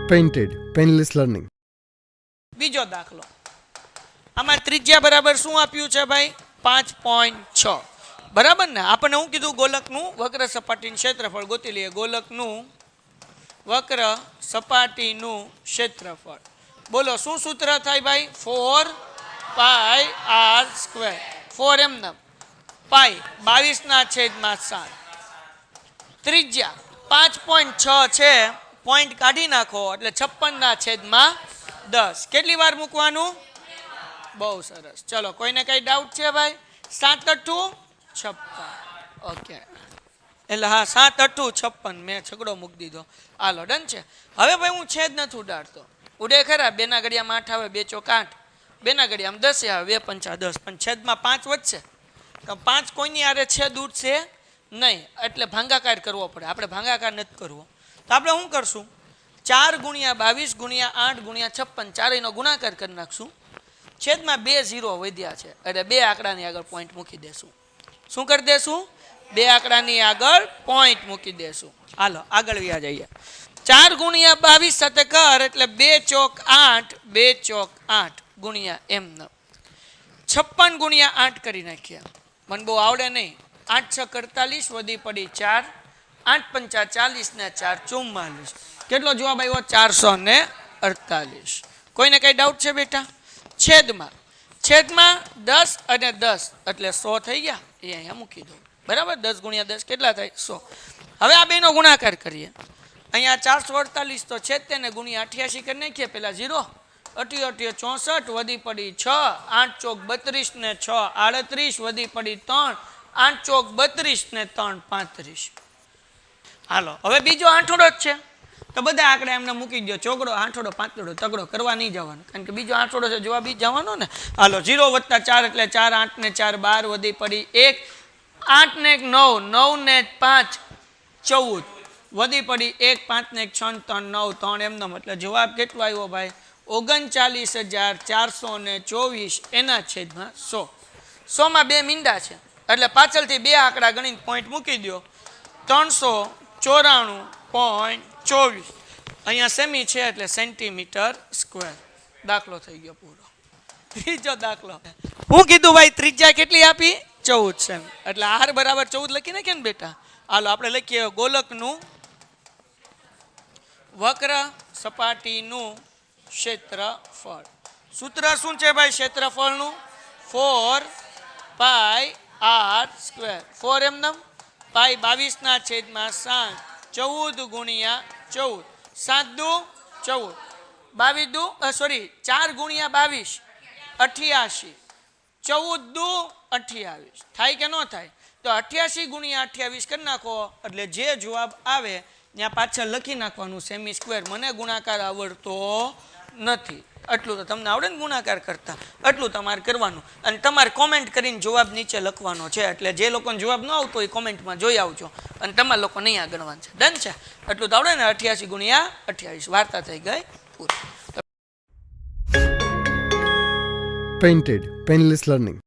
Painted, painless learning. બીજો દાખલો આમાં ત્રિજ્યા બરાબર શું આપ્યું છે ભાઈ 5.6 બરાબર ને આપણને હું કીધું ગોલકનું વક્ર સપાટીનું ક્ષેત્રફળ ગોતી લઈએ ગોલકનું વક્ર સપાટીનું ક્ષેત્રફળ બોલો શું સૂત્ર થાય ભાઈ 4πr², 4 એમનેમ પાઈ 22/7 ત્રિજ્યા 5.6 છે પોઈન્ટ કાઢી નાખો એટલે 56/10 કેટલી વાર મૂકવાનું બહુ સરસ ચલો કોઈને કઈ ડાઉટ છે ભાઈ 7 8 56 ઓકે એટલે હા 7 8 56 મેં છગડો મૂકી દીધો હાલો ડન છે હવે ભાઈ હું છેદ નથી ઉડાડતો ઉડે ખરા બેના ઘડિયામાં 8 આવે 2 ચોક 8 બેના ઘડિયામાં 10 આવે 2 પંચા 10 પણ છેદમાં 5 વધશે તો 5 કોઈની આરે છેદ ઉડશે નહીં એટલે ભાંગાકાર કરવો પડે આપણે ભાંગાકાર નથી કરવો તો આપણે શું કરશું 4 × 22 × 8 × 56 ચારેયનો ગુણાકાર કરી નાખશું છેદમાં 2 0 વધ્યા છે એટલે 2 આંકડાની આગળ પોઈન્ટ મૂકી દેશું શું કરી દેશું 2 આંકડાની આગળ પોઈન્ટ મૂકી દેશું હાલો આગળ વ્યા જઈએ 4 × 22 સાથે કર એટલે 2 ચોક 8 2 ચોક 8 ગુણ્યા એમને 56 × 8 કરી નાખ્યા મને બહુ આવડે નહીં 8 6 48 વધી પડી 4 8 પંચા 40 ને 4 44 કેટલો જવાબ આવ્યો 448 કોઈને કઈ ડાઉટ છે બેટા છેદમાં 10 અને 10 એટલે 100 થઈ ગયા એ અહીંયા મૂકી દો બરાબર 10 × 10 કેટલા થાય 100 હવે આ બેનો ગુણાકાર કરીએ અહીંયા 448 તો છેદ તેને ગુણ્યા 88 કરી નાખીએ પેલા 0 88 64 વધી પડી 6 8 ચોક 32 ને 6 38 વધી પડી 3 8 ચોક 32 ને 3 35 હાલો હવે બીજો આંઠોડો જ છે તો બધા આંકડા એમને મૂકી દો ચોકડો આંઠોડો પાંચડો તગડો કરવા નહીં જવાનું કારણ કે બીજો આંઠોડો છે જવાબ ઈ જવાનો ને હાલો 0 + 4 એટલે 4 8 ને 4 12 વધી પડી 1 8 ને 1 9 9 ને 5 14 વધી પડી 1 5 ને 1 6 3 9 3 એમનેમ એટલે જવાબ કેટલો આવ્યો ભાઈ 39,424 એના છેદમાં 100 100 માં 2 મીંડા છે એટલે પાછળથી 2 આંકડા ગણીને પોઈન્ટ મૂકી દો 394.24 અહીંયા સેમી છે એટલે સેન્ટીમીટર સ્ક્વેર દાખલો થઈ ગયો પૂરો ત્રીજો દાખલો હું કીધું ભાઈ ત્રિજ્યા કેટલી આપી 14 સેમી એટલે r બરાબર 14 લખી નાખીએ ને બેટા હાલો આપણે લખીએ ગોલકનું વક્ર સપાટીનું ક્ષેત્રફળ સૂત્ર શું છે ભાઈ ક્ષેત્રફળનું 4πr², 4 એમનેમ પાઈ 22/7 14 × 14 7 દુ 14 22 દુ 4 × 22 88 14 દુ 28 થાય કે ન થાય તો 88 × 28 કરી નાખો એટલે જે જવાબ આવે ત્યાં પાછળ લખી નાખવાનું સેમી સ્ક્વેર મને ગુણાકાર આવડતો નથી એટલું તો તમને આવડે ને ગુણાકાર કરતા એટલું તમારે કરવાનું અને તમારે કોમેન્ટ કરીને જવાબ નીચે લખવાનો છે એટલે જે લોકોને જવાબ ન આવતો એ કોમેન્ટમાં જોઈ આવજો અને તમારા લોકો નહીં આ ગણવાનું છે ડન છે એટલું તો આવડે ને 88 × 28 વાર્તા થઈ ગઈ પૂરી Painted, painless learning.